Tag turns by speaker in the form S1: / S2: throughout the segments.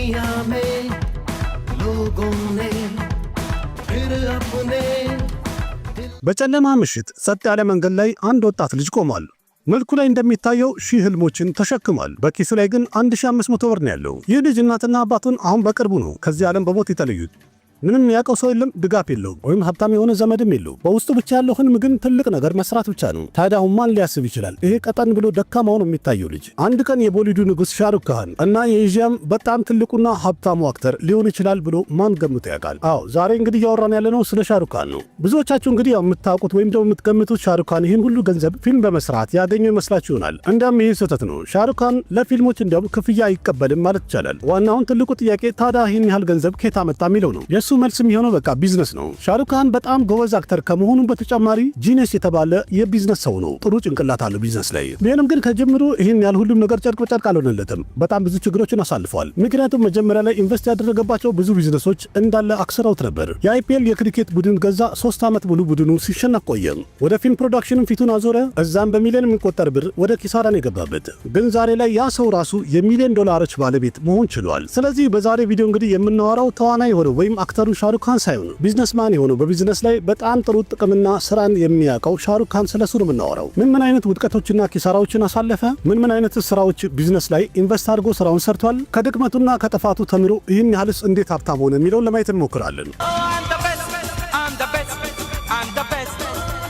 S1: दुनिया में लोगों ने फिर अपने
S2: በጨለማ ምሽት ጸጥ ያለ መንገድ ላይ አንድ ወጣት ልጅ ቆሟል። መልኩ ላይ እንደሚታየው ሺህ ህልሞችን ተሸክሟል። በኪሱ ላይ ግን 1500 ብር ነው ያለው። ይህ ልጅ እናትና አባቱን አሁን በቅርቡ ነው ከዚህ ዓለም በሞት የተለዩት። ምንም ያውቀው ሰው የለም፣ ድጋፍ የለውም፣ ወይም ሀብታም የሆነ ዘመድም የለው። በውስጡ ብቻ ያለው ህልም ግን ትልቅ ነገር መስራት ብቻ ነው። ታዲያ አሁን ማን ሊያስብ ይችላል? ይሄ ቀጠን ብሎ ደካማው ነው የሚታየው ልጅ አንድ ቀን የቦሊውዱ ንጉሥ ሻሩክ ካን እና የኤዥያም በጣም ትልቁና ሀብታሙ አክተር ሊሆን ይችላል ብሎ ማን ገምቶ ያውቃል? አዎ ዛሬ እንግዲህ እያወራን ያለነው ስለ ሻሩክ ካን ነው። ብዙዎቻችሁ እንግዲህ የምታውቁት ወይም ደግሞ የምትገምቱት ሻሩክ ካን ይህን ሁሉ ገንዘብ ፊልም በመስራት ያገኘው ይመስላችሁ ይሆናል። እንዲያም ይህ ስህተት ነው። ሻሩክ ካን ለፊልሞች እንዲያውም ክፍያ አይቀበልም ማለት ይቻላል። ዋናውን ትልቁ ጥያቄ ታዲያ ይህን ያህል ገንዘብ ከየት አመጣ የሚለው ነው። የእሱ መልስም የሆነው በቃ ቢዝነስ ነው። ሻሩክ ካን በጣም ጎበዝ አክተር ከመሆኑ በተጨማሪ ጂነስ የተባለ የቢዝነስ ሰው ነው። ጥሩ ጭንቅላት አለው ቢዝነስ ላይ። ቢሆንም ግን ከጀምሮ ይህን ያህል ሁሉም ነገር ጨርቅ በጨርቅ አልሆነለትም። በጣም ብዙ ችግሮችን አሳልፏል። ምክንያቱም መጀመሪያ ላይ ኢንቨስት ያደረገባቸው ብዙ ቢዝነሶች እንዳለ አክስረውት ነበር። የአይፒኤል የክሪኬት ቡድን ገዛ። 3 ዓመት ሙሉ ቡድኑ ሲሸነፍ ቆየ። ወደ ፊልም ፕሮዳክሽንም ፊቱን አዞረ። እዛም በሚሊዮን የሚቆጠር ብር ወደ ኪሳራን የገባበት። ግን ዛሬ ላይ ያ ሰው ራሱ የሚሊዮን ዶላሮች ባለቤት መሆን ችሏል። ስለዚህ በዛሬ ቪዲዮ እንግዲህ የምናወራው ተዋናይ የሆነው ወይም አክተሩ ሻሩክ ካን ሳይሆን ቢዝነስማን የሆነው በቢዝነስ ላይ በጣም ጥሩ ጥቅምና ስራን የሚያውቀው ሻሩክ ካን ስለሱ ነው የምናወራው። ምን አይነት ውድቀቶችና ኪሳራዎችን አሳለፈ? ምን አይነት ስራዎች ቢዝነስ ላይ ኢንቨስት አድርጎ ስራውን ሰርቷል? ከድክመቱና ከጥፋቱ ተምሮ ይህን ያህልስ እንዴት ሀብታም ሆነ የሚለውን ለማየት እንሞክራለን።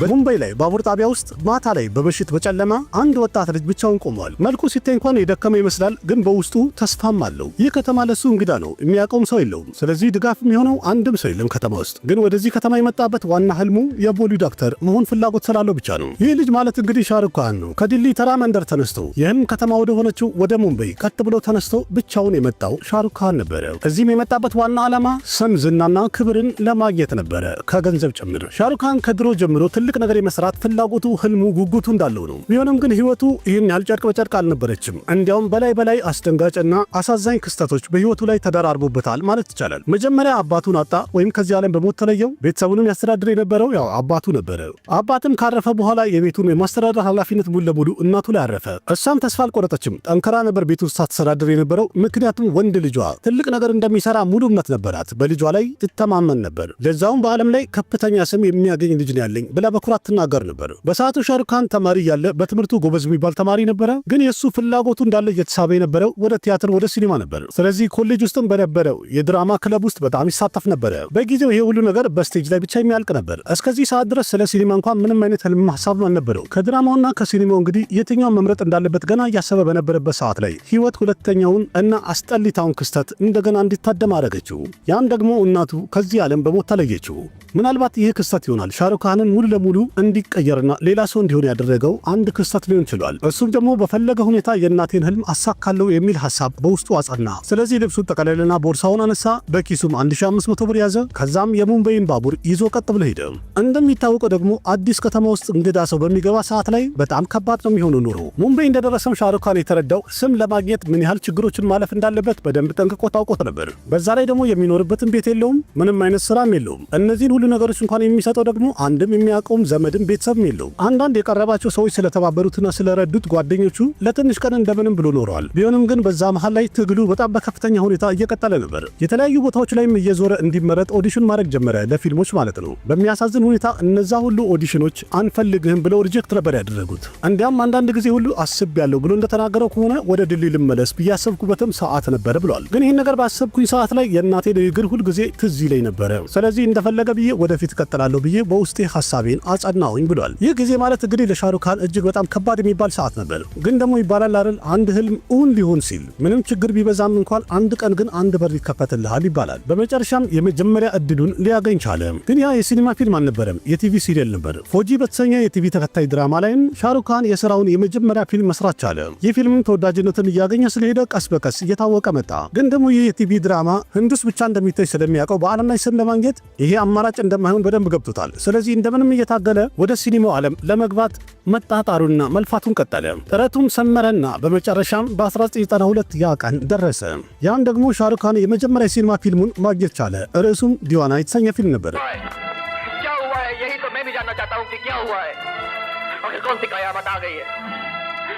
S2: በሙምባይ ላይ ባቡር ጣቢያ ውስጥ ማታ ላይ በምሽት በጨለማ አንድ ወጣት ልጅ ብቻውን ቆሟል። መልኩ ሲታይ እንኳን የደከመ ይመስላል፣ ግን በውስጡ ተስፋም አለው። ይህ ከተማ ለሱ እንግዳ ነው፣ የሚያውቀውም ሰው የለውም። ስለዚህ ድጋፍ የሚሆነው አንድም ሰው የለም ከተማ ውስጥ። ግን ወደዚህ ከተማ የመጣበት ዋና ህልሙ የቦሊውድ አክተር መሆን ፍላጎት ስላለው ብቻ ነው። ይህ ልጅ ማለት እንግዲህ ሻሩክ ካን ነው። ከዲሊ ተራ መንደር ተነስቶ የህልም ከተማ ወደ ሆነችው ወደ ሙምባይ ቀጥ ብሎ ተነስቶ ብቻውን የመጣው ሻሩክ ካን ነበረ። እዚህም የመጣበት ዋና ዓላማ ስም፣ ዝናና ክብርን ለማግኘት ነበረ፣ ከገንዘብ ጭምር። ሻሩክ ካን ከድሮ ጀምሮ ትልቅ ነገር የመስራት ፍላጎቱ፣ ህልሙ፣ ጉጉቱ እንዳለው ነው። ቢሆንም ግን ህይወቱ ይህን ያህል ጨርቅ በጨርቅ አልነበረችም። እንዲያውም በላይ አስደንጋጭና አሳዛኝ ክስተቶች በህይወቱ ላይ ተደራርቦበታል ማለት ይቻላል። መጀመሪያ አባቱን አጣ፣ ወይም ከዚህ ዓለም በሞት ተለየው። ቤተሰቡንም ያስተዳድር የነበረው ያው አባቱ ነበረ። አባትም ካረፈ በኋላ የቤቱን የማስተዳደር ኃላፊነት ሙሉ ለሙሉ እናቱ ላይ አረፈ። እሷም ተስፋ አልቆረጠችም። ጠንከራ ነበር ቤቱ ውስጥ ታስተዳድር የነበረው። ምክንያቱም ወንድ ልጇ ትልቅ ነገር እንደሚሰራ ሙሉ እምነት ነበራት። በልጇ ላይ ትተማመን ነበር። ለዛውም በዓለም ላይ ከፍተኛ ስም የሚያገኝ ልጅ ነው ያለኝ ብላ በኩራት ትናገር ነበር። በሰዓቱ ሻሩክ ካን ተማሪ ያለ በትምህርቱ ጎበዝ የሚባል ተማሪ ነበረ። ግን የሱ ፍላጎቱ እንዳለ እየተሳበ የነበረው ወደ ቲያትር፣ ወደ ሲኒማ ነበር። ስለዚህ ኮሌጅ ውስጥም በነበረው የድራማ ክለብ ውስጥ በጣም ይሳተፍ ነበረ። በጊዜው ይሄ ሁሉ ነገር በስቴጅ ላይ ብቻ የሚያልቅ ነበር። እስከዚህ ሰዓት ድረስ ስለ ሲኒማ እንኳን ምንም አይነት ህልም ሐሳብ አልነበረው። ከድራማውና ከሲኒማው እንግዲህ የትኛውን መምረጥ እንዳለበት ገና እያሰበ በነበረበት ሰዓት ላይ ህይወት ሁለተኛውን እና አስጠሊታውን ክስተት እንደገና እንዲታደም አደረገችው። ያም ደግሞ እናቱ ከዚህ ዓለም በሞት ተለየችው። ምናልባት ይህ ክስተት ይሆናል ሻሩክ ካንን ሙሉ ለሙሉ እንዲቀየርና ሌላ ሰው እንዲሆን ያደረገው አንድ ክስተት ሊሆን ይችላል። እሱም ደግሞ በፈለገ ሁኔታ የእናቴን ህልም አሳካለው የሚል ሐሳብ በውስጡ አጸና። ስለዚህ ልብሱን ጠቀለለና ቦርሳውን አነሳ። በኪሱም 1500 ብር ያዘ። ከዛም የሙምባይን ባቡር ይዞ ቀጥ ብሎ ሄደ። እንደሚታወቀው ደግሞ አዲስ ከተማ ውስጥ እንግዳ ሰው በሚገባ ሰዓት ላይ በጣም ከባድ ነው የሚሆነው ኑሮ። ሙምባይ እንደደረሰም ሻሩክ ካን የተረዳው ስም ለማግኘት ምን ያህል ችግሮችን ማለፍ እንዳለበት በደንብ ጠንቅቆ ታውቆት ነበር። በዛ ላይ ደግሞ የሚኖርበትን ቤት የለውም፣ ምንም አይነት ስራም የለውም። እነዚህን ሁሉ ነገሮች እንኳን የሚሰጠው ደግሞ አንድም የሚያውቀውም ዘመድም ቤተሰብም የለው። አንዳንድ የቀረባቸው ሰዎች ስለተባበሩትና ስለረዱት ጓደኞቹ ለትንሽ ቀን እንደምንም ብሎ ኖረዋል። ቢሆንም ግን በዛ መሃል ላይ ትግሉ በጣም በከፍተኛ ሁኔታ እየቀጠለ ነበር። የተለያዩ ቦታዎች ላይም እየዞረ እንዲመረጥ ኦዲሽን ማድረግ ጀመረ፣ ለፊልሞች ማለት ነው። በሚያሳዝን ሁኔታ እነዛ ሁሉ ኦዲሽኖች አንፈልግህም ብለው ሪጀክት ነበር ያደረጉት። እንዲያም አንዳንድ ጊዜ ሁሉ አስቤያለሁ ብሎ እንደተናገረው ከሆነ ወደ ድል ልመለስ ብያሰብኩበትም ሰዓት ነበር ብሏል። ግን ይህን ነገር ባሰብኩኝ ሰዓት ላይ የእናቴ ንግግር ሁል ጊዜ ትዝ ይለኝ ነበረ። ስለዚህ እንደፈለገ ብዬ ወደፊት እቀጥላለሁ ብዬ በውስጤ ሐሳቤን አጸናውኝ ብሏል። ይህ ጊዜ ማለት እንግዲህ ለሻሩክ ካን እጅግ በጣም ከባድ የሚባል ሰዓት ነበር። ግን ደግሞ ይባላል አይደል አንድ ህልም እውን ሊሆን ሲል ምንም ችግር ቢበዛም እንኳን አንድ ቀን ግን አንድ በር ይከፈትልሃል ይባላል። በመጨረሻም የመጀመሪያ እድሉን ሊያገኝ ቻለ። ግን ያ የሲኒማ ፊልም አልነበረም፣ የቲቪ ሲሪየል ነበር። ፎጂ በተሰኘ የቲቪ ተከታይ ድራማ ላይም ሻሩክ ካን የሥራውን የመጀመሪያ ፊልም መስራት ቻለ። ይህ ፊልም ተወዳጅነትን እያገኘ ስለሄደ ቀስ በቀስ እየታወቀ መጣ። ግን ደግሞ ይህ የቲቪ ድራማ ህንዱስ ብቻ እንደሚታይ ስለሚያውቀው በዓለም ላይ ስም ለማግኘት ይሄ አማራጭ እንደማይሆን በደንብ ገብቶታል። ስለዚህ እንደምንም እየታገለ ወደ ሲኒማው ዓለም ለመግባት መጣጣሩና መልፋቱን ቀጠለ። ጥረቱም ሰመረና በመጨረሻም በ1992 ያ ቀን ደረሰ። ያን ደግሞ ሻሩክ ካን የመጀመሪያ ሲኒማ ፊልሙን ማግኘት ቻለ። ርዕሱም ዲዋና የተሰኘ ፊልም ነበር።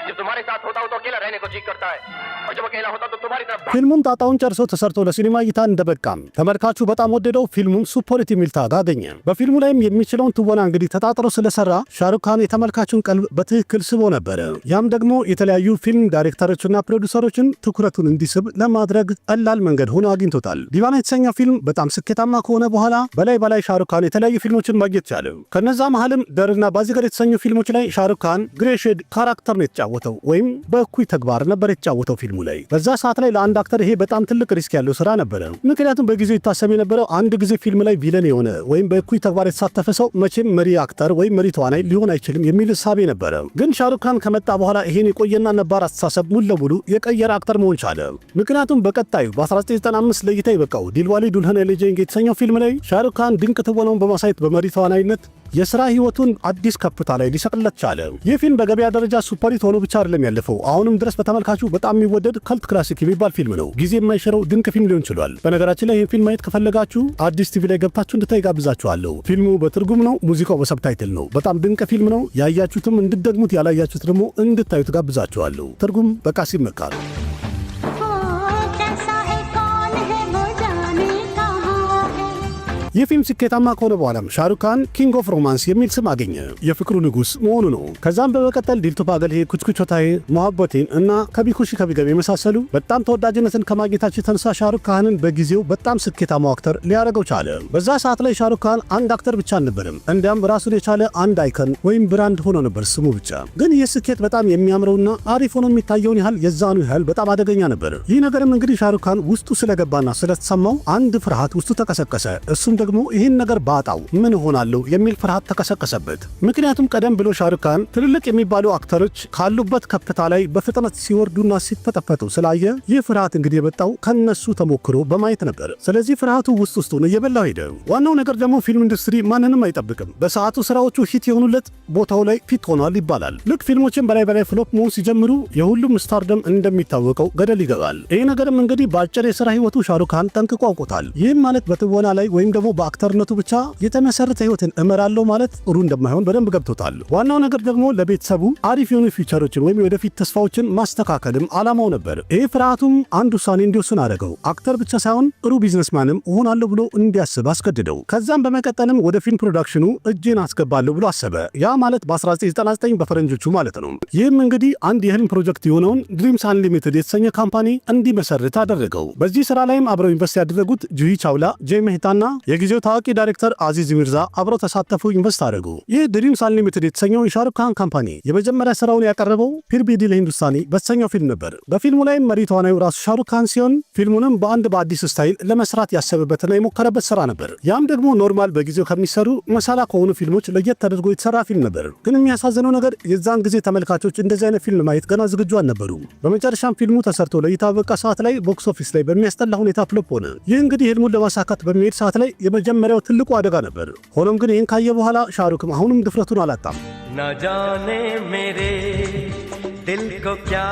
S1: जब तुम्हारे साथ होता हूं तो अकेला रहने को जी करता है और जब अकेला होता तो तुम्हारी तरफ
S2: ፊልሙን ጣጣውን ጨርሶ ተሰርቶ ለሲኒማ እይታ እንደበቃም ተመልካቹ በጣም ወደደው። ፊልሙም ሱፐርሂት የሚል ታጋ አገኘ። በፊልሙ ላይም የሚችለውን ትወና እንግዲህ ተጣጥሮ ስለሰራ ሻሩክ ካን የተመልካቹን ቀልብ በትክክል ስቦ ነበር። ያም ደግሞ የተለያዩ ፊልም ዳይሬክተሮችና ፕሮዲውሰሮችን ትኩረቱን እንዲስብ ለማድረግ ቀላል መንገድ ሆኖ አግኝቶታል። ዲቫና የተሰኘው ፊልም በጣም ስኬታማ ከሆነ በኋላ በላይ ሻሩክ ካን የተለያዩ ፊልሞችን ማግኘት ቻለ። ከነዛ መሃልም ደርና ባዚገር የተሰኙ ፊልሞች ላይ ሻሩክ ካን ግሬ ሼድ ካራክተር ነው የተጫወተው፣ ወይም በእኩይ ተግባር ነበር የተጫወተው ፊልሙ ላይ። በዛ ሰዓት ላይ ለአንድ አክተር ይሄ በጣም ትልቅ ሪስክ ያለው ስራ ነበር። ምክንያቱም በጊዜው ይታሰብ የነበረው አንድ ጊዜ ፊልም ላይ ቪለን የሆነ ወይም በእኩይ ተግባር የተሳተፈ ሰው መቼም መሪ አክተር ወይም መሪ ተዋናይ ሊሆን አይችልም የሚል እሳቤ ነበር። ግን ሻሩክ ካን ከመጣ በኋላ ይሄን የቆየና ነባር አስተሳሰብ ሙሉ ለሙሉ የቀየረ አክተር መሆን ቻለ። ምክንያቱም በቀጣዩ በ1995 ለእይታ የበቃው ዲልዋሌ ዱልሃኒያ ለ ጃएंगे የተሰኘው ፊልም ላይ ሻሩክ ካን ድንቅ ትወናውን በማሳየት በመሪ ተዋናይነት የሥራ ህይወቱን አዲስ ከፍታ ላይ ሊሰቅለት ቻለ። ይህ ፊልም በገበያ ደረጃ ሱፐርሂት ሆኖ ብቻ አይደለም ያለፈው፣ አሁንም ድረስ በተመልካቹ በጣም የሚወደድ ካልት ክላሲክ የሚባል ፊልም ነው። ጊዜ የማይሽረው ድንቅ ፊልም ሊሆን ችሏል። በነገራችን ላይ ይህን ፊልም ማየት ከፈለጋችሁ አዲስ ቲቪ ላይ ገብታችሁ እንድታይ ጋብዛችኋለሁ። ፊልሙ በትርጉም ነው፣ ሙዚቃው በሰብታይትል ነው። በጣም ድንቅ ፊልም ነው። ያያችሁትም እንድትደግሙት፣ ያላያችሁት ደግሞ እንድታዩት ጋብዛችኋለሁ። ትርጉም በቃሲም መካር። ይህ ፊልም ስኬታማ ከሆነ በኋላም ሻሩክ ካን ኪንግ ኦፍ ሮማንስ የሚል ስም አገኘ። የፍቅሩ ንጉስ መሆኑ ነው። ከዛም በመቀጠል ዲል ቱ ፓገል፣ ኩች ኩች ሆታዬ፣ ሞሐበቴን እና ከቢ ኩሺ ከቢ ገቢ የመሳሰሉ በጣም ተወዳጅነትን ከማግኘታቸው የተነሳ ሻሩክ ካንን በጊዜው በጣም ስኬታማ አክተር ሊያደርገው ቻለ። በዛ ሰዓት ላይ ሻሩክ ካን አንድ አክተር ብቻ አልነበረም፣ እንዲያም ራሱን የቻለ አንድ አይከን ወይም ብራንድ ሆኖ ነበር ስሙ ብቻ። ግን ይህ ስኬት በጣም የሚያምረውና አሪፍ ሆኖ የሚታየውን ያህል የዛኑ ያህል በጣም አደገኛ ነበር። ይህ ነገርም እንግዲህ ሻሩክ ካን ውስጡ ስለገባና ስለተሰማው አንድ ፍርሃት ውስጡ ተቀሰቀሰ። እሱም ደግሞ ይህን ነገር ባጣው ምን ሆናለሁ የሚል ፍርሃት ተቀሰቀሰበት። ምክንያቱም ቀደም ብሎ ሻሩክ ካን ትልልቅ የሚባሉ አክተሮች ካሉበት ከፍታ ላይ በፍጥነት ሲወርዱና ሲፈጠፈጡ ስላየ ይህ ፍርሃት እንግዲህ የመጣው ከነሱ ተሞክሮ በማየት ነበር። ስለዚህ ፍርሃቱ ውስጡን እየበላው ሄደ። ዋናው ነገር ደግሞ ፊልም ኢንዱስትሪ ማንንም አይጠብቅም። በሰዓቱ ስራዎቹ ሂት የሆኑለት ቦታው ላይ ፊት ሆኗል ይባላል። ልክ ፊልሞችን በላይ ፍሎፕ መሆን ሲጀምሩ የሁሉም ስታርደም እንደሚታወቀው ገደል ይገባል። ይህ ነገርም እንግዲህ በአጭር የሥራ ህይወቱ ሻሩክ ካን ጠንቅቆ አውቆታል። ይህም ማለት በትወና ላይ ወይም ደግሞ በአክተርነቱ ብቻ የተመሰረተ ህይወትን እመራለሁ ማለት ጥሩ እንደማይሆን በደንብ ገብቶታል። ዋናው ነገር ደግሞ ለቤተሰቡ አሪፍ የሆኑ ፊውቸሮችን ወይም የወደፊት ተስፋዎችን ማስተካከልም አላማው ነበር። ይህ ፍርሃቱም አንድ ውሳኔ እንዲወስን አደረገው። አክተር ብቻ ሳይሆን ጥሩ ቢዝነስማንም እሆናለሁ ብሎ እንዲያስብ አስገድደው። ከዛም በመቀጠልም ወደ ፊልም ፕሮዳክሽኑ እጄን አስገባለሁ ብሎ አሰበ። ያ ማለት በ1999 በፈረንጆቹ ማለት ነው። ይህም እንግዲህ አንድ የህልም ፕሮጀክት የሆነውን ድሪምስ አንሊሚትድ የተሰኘ ካምፓኒ እንዲመሰርት አደረገው። በዚህ ስራ ላይም አብረው ኢንቨስት ያደረጉት ጁሂ ቻውላ፣ ጄ ሜህታና የጊዜው ታዋቂ ዳይሬክተር አዚዝ ሚርዛ አብረው ተሳተፉ፣ ኢንቨስት አደረጉ። ይህ ድሪምስ አንሊሚትድ የተሰኘው የሻሩክ ካን ካምፓኒ የመጀመሪያ ስራውን ያቀረበው ፊር ቢ ዲል ሂንዱስታኒ በተሰኘው ፊልም ነበር። በፊልሙ ላይም መሪ ተዋናዩ ራሱ ሻሩክ ካን ሲሆን ፊልሙንም በአዲስ ስታይል ለመስራት ያሰበበትና የሞከረበት ስራ ነበር። ያም ደግሞ ኖርማል በጊዜው ከሚሰሩ መሳላ ከሆኑ ፊልሞች ለየት ተደርጎ የተሰራ ፊልም ነበር። ግን የሚያሳዝነው ነገር የዛን ጊዜ ተመልካቾች እንደዚህ አይነት ፊልም ማየት ገና ዝግጁ አልነበሩም። በመጨረሻም ፊልሙ ተሰርቶ ለእይታ በቃ ሰዓት ላይ ቦክስ ኦፊስ ላይ በሚያስጠላ ሁኔታ ፍሎፕ ሆነ። ይህ እንግዲህ ህልሙን ለማሳካት በሚሄድ ሰዓት ላይ የመጀመሪያው ትልቁ አደጋ ነበር። ሆኖም ግን ይህን ካየ በኋላ ሻሩክም አሁንም ድፍረቱን አላጣም።
S1: ना जाने मेरे दिल को क्या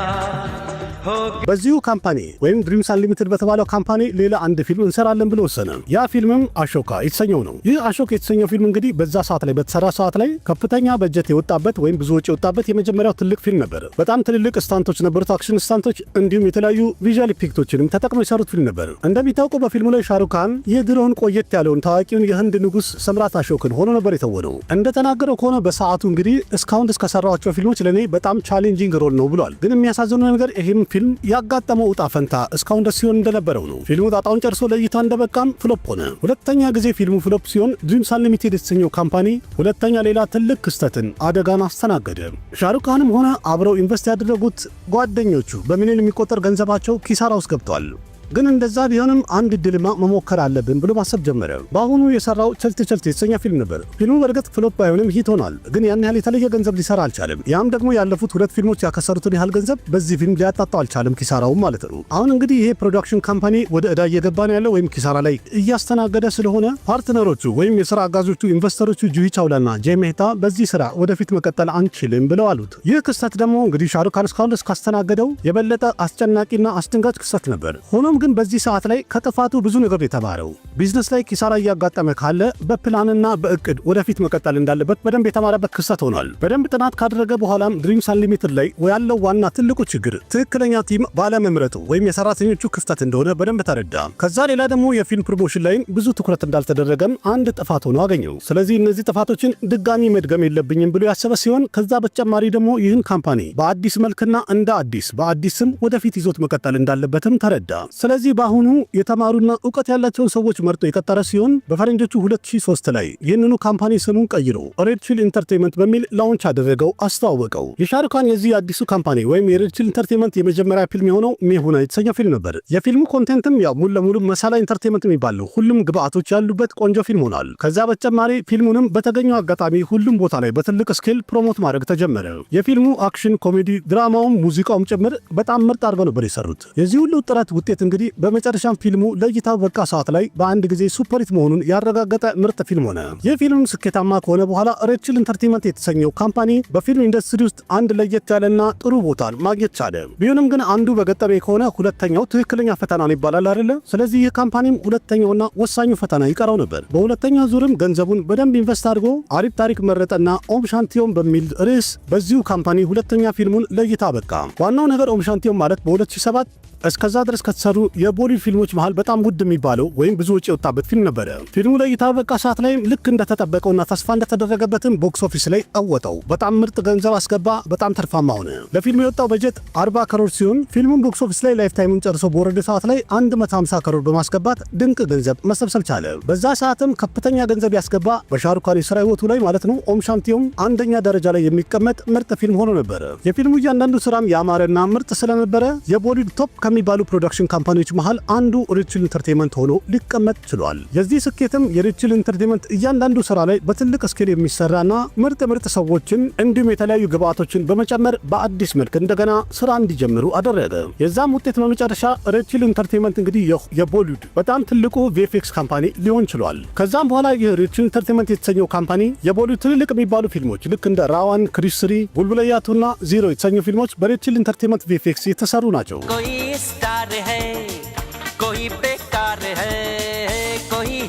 S2: በዚሁ ካምፓኒ ወይም ድሪምስ አንሊሚትድ በተባለው ካምፓኒ ሌላ አንድ ፊልም እንሰራለን ብሎ ወሰነ። ያ ፊልምም አሾካ የተሰኘው ነው። ይህ አሾካ የተሰኘው ፊልም እንግዲህ በዛ ሰዓት ላይ በተሰራ ሰዓት ላይ ከፍተኛ በጀት የወጣበት ወይም ብዙ ወጪ የወጣበት የመጀመሪያው ትልቅ ፊልም ነበር። በጣም ትልልቅ ስታንቶች ነበሩት፣ አክሽን ስታንቶች፣ እንዲሁም የተለያዩ ቪዥዋል ኢፌክቶችንም ተጠቅመው የሰሩት ፊልም ነበር። እንደሚታወቀው በፊልሙ ላይ ሻሩክ ካን የድሮውን ቆየት ያለውን ታዋቂውን የህንድ ንጉስ ሰምራት አሾክን ሆኖ ነበር የተወነው። እንደተናገረው ከሆነ በሰዓቱ እንግዲህ እስካሁን እስከሰራቸው ፊልሞች ለኔ በጣም ቻሌንጂንግ ሮል ነው ብሏል። ግን የሚያሳዝነው ነገር ይሄም ፊልም ያጋጠመው ዕጣ ፈንታ እስካሁን ደስ ሲሆን እንደነበረው ነው። ፊልሙ ጣጣውን ጨርሶ ለእይታ እንደበቃም ፍሎፕ ሆነ። ሁለተኛ ጊዜ ፊልሙ ፍሎፕ ሲሆን ድሪምስ አንሊሚትድ የተሰኘው ካምፓኒ ሁለተኛ ሌላ ትልቅ ክስተትን አደጋን አስተናገደ። ሻሩክ ካንም ሆነ አብረው ኢንቨስት ያደረጉት ጓደኞቹ በሚሊዮን የሚቆጠር ገንዘባቸው ኪሳራ ውስጥ ገብተዋል። ግን እንደዛ ቢሆንም አንድ ድልማ መሞከር አለብን ብሎ ማሰብ ጀመረ። በአሁኑ የሰራው ቸልቲ የተሰኘ ፊልም ነበር። ፊልሙ በእርግጥ ፍሎፕ ባይሆንም ሂት ሆኗል። ግን ያን ያህል የተለየ ገንዘብ ሊሰራ አልቻለም። ያም ደግሞ ያለፉት ሁለት ፊልሞች ያከሰሩትን ያህል ገንዘብ በዚህ ፊልም ሊያጣጣው አልቻለም፣ ኪሳራውም ማለት ነው። አሁን እንግዲህ ይሄ ፕሮዳክሽን ካምፓኒ ወደ ዕዳ እየገባ ነው ያለው ወይም ኪሳራ ላይ እያስተናገደ ስለሆነ ፓርትነሮቹ ወይም የሥራ አጋዞቹ ኢንቨስተሮቹ ጁሂ ቻውላና ጄ ሜህታ በዚህ ስራ ወደፊት መቀጠል አንችልም ብለው አሉት። ይህ ክስተት ደግሞ እንግዲህ ሻሩክ ካን እስካሁን ካስተናገደው የበለጠ አስጨናቂና አስደንጋጭ ክስተት ነበር። ሆኖም ቢሆንም ግን በዚህ ሰዓት ላይ ከጥፋቱ ብዙ ነገር የተማረው ቢዝነስ ላይ ኪሳራ እያጋጠመ ካለ በፕላንና በእቅድ ወደፊት መቀጠል እንዳለበት በደንብ የተማረበት ክስተት ሆኗል። በደንብ ጥናት ካደረገ በኋላም ድሪምስ አንሊሚትድ ላይ ያለው ዋና ትልቁ ችግር ትክክለኛ ቲም ባለመምረጡ ወይም የሰራተኞቹ ክፍተት እንደሆነ በደንብ ተረዳ። ከዛ ሌላ ደግሞ የፊልም ፕሮሞሽን ላይ ብዙ ትኩረት እንዳልተደረገም አንድ ጥፋት ሆኖ አገኘው። ስለዚህ እነዚህ ጥፋቶችን ድጋሚ መድገም የለብኝም ብሎ ያሰበ ሲሆን ከዛ በተጨማሪ ደግሞ ይህን ካምፓኒ በአዲስ መልክና እንደ አዲስ በአዲስ ስም ወደፊት ይዞት መቀጠል እንዳለበትም ተረዳ። ስለዚህ በአሁኑ የተማሩና እውቀት ያላቸውን ሰዎች መርጦ የቀጠረ ሲሆን በፈረንጆቹ 2003 ላይ ይህንኑ ካምፓኒ ስሙን ቀይሮ ሬድ ቺሊ ኢንተርቴይንመንት በሚል ላውንች አደረገው፣ አስተዋወቀው። የሻሩካን የዚህ አዲሱ ካምፓኒ ወይም የሬድ ቺሊ ኢንተርቴይንመንት የመጀመሪያ ፊልም የሆነው ሜሁና የተሰኘው ፊልም ነበር። የፊልሙ ኮንቴንትም ያው ሙሉ ለሙሉ መሳላ ኢንተርቴይንመንት የሚባል ነው። ሁሉም ግብአቶች ያሉበት ቆንጆ ፊልም ሆኗል። ከዛ በተጨማሪ ፊልሙንም በተገኘው አጋጣሚ ሁሉም ቦታ ላይ በትልቅ ስኬል ፕሮሞት ማድረግ ተጀመረ። የፊልሙ አክሽን፣ ኮሜዲ፣ ድራማውም ሙዚቃውም ጭምር በጣም ምርጥ አድርገው ነበር የሰሩት። የዚህ ሁሉ ጥረት ውጤት እንግዲህ በመጨረሻም ፊልሙ ለእይታ በቃ ሰዓት ላይ በአንድ ጊዜ ሱፐርሂት መሆኑን ያረጋገጠ ምርጥ ፊልም ሆነ። ይህ ፊልም ስኬታማ ከሆነ በኋላ ሬድ ቺሊ ኢንተርቴይንመንት የተሰኘው ካምፓኒ በፊልም ኢንዱስትሪ ውስጥ አንድ ለየት ያለና ጥሩ ቦታን ማግኘት ቻለ። ቢሆንም ግን አንዱ በገጠመ ከሆነ ሁለተኛው ትክክለኛ ፈተና ነው ይባላል አይደለ? ስለዚህ ይህ ካምፓኒም ሁለተኛውና ወሳኙ ፈተና ይቀረው ነበር። በሁለተኛው ዙርም ገንዘቡን በደንብ ኢንቨስት አድርጎ አሪፍ ታሪክ መረጠና ኦም ሻንቲዮም በሚል ርዕስ በዚሁ ካምፓኒ ሁለተኛ ፊልሙን ለእይታ በቃ። ዋናው ነገር ኦም ሻንቲዮም ማለት በ2007 እስከዛ ድረስ ከተሰሩ የቦሊውድ ፊልሞች መሃል በጣም ውድ የሚባለው ወይም ብዙ ወጪ የወጣበት ፊልም ነበረ። ፊልሙ ለእይታ በቃ ሰዓት ላይ ልክ እንደተጠበቀውና ተስፋ እንደተደረገበትም ቦክስ ኦፊስ ላይ አወጣው። በጣም ምርጥ ገንዘብ አስገባ፣ በጣም ተርፋማ ሆነ። ለፊልሙ የወጣው በጀት 40 ከሮር ሲሆን ፊልሙን ቦክስ ኦፊስ ላይ ላይፍ ታይሙን ጨርሶ በወረደ ሰዓት ላይ 150 ከሮር በማስገባት ድንቅ ገንዘብ መሰብሰብ ቻለ። በዛ ሰዓትም ከፍተኛ ገንዘብ ያስገባ በሻሩካን የሥራ ህይወቱ ላይ ማለት ነው ኦም ሻንቲዮም አንደኛ ደረጃ ላይ የሚቀመጥ ምርጥ ፊልም ሆኖ ነበረ። የፊልሙ እያንዳንዱ ስራም ያማረና ምርጥ ስለነበረ የቦሊውድ ቶፕ ከሚባሉ ፕሮዳክሽን ካምፓኒዎች መሃል አንዱ ሬድ ቺሊ ኢንተርቴይንመንት ሆኖ ሊቀመጥ ችሏል። የዚህ ስኬትም የሬድ ቺሊ ኢንተርቴይንመንት እያንዳንዱ ስራ ላይ በትልቅ ስኬል የሚሰራና ምርጥ ሰዎችን እንዲሁም የተለያዩ ግብአቶችን በመጨመር በአዲስ መልክ እንደገና ስራ እንዲጀምሩ አደረገ። የዛም ውጤት በመጨረሻ ሬድ ቺሊ ኢንተርቴይንመንት እንግዲህ የቦሊውድ በጣም ትልቁ ቪኤፍኤክስ ካምፓኒ ሊሆን ችሏል። ከዛም በኋላ የሬድ ቺሊ ኢንተርቴይንመንት የተሰኘው ካምፓኒ የቦሊውድ ትልልቅ የሚባሉ ፊልሞች ልክ እንደ ራዋን፣ ክሪስ 3፣ ቡልቡለያቱና ዚሮ የተሰኙ ፊልሞች በሬድ ቺሊ ኢንተርቴይንመንት ቪኤፍኤክስ የተሰሩ ናቸው።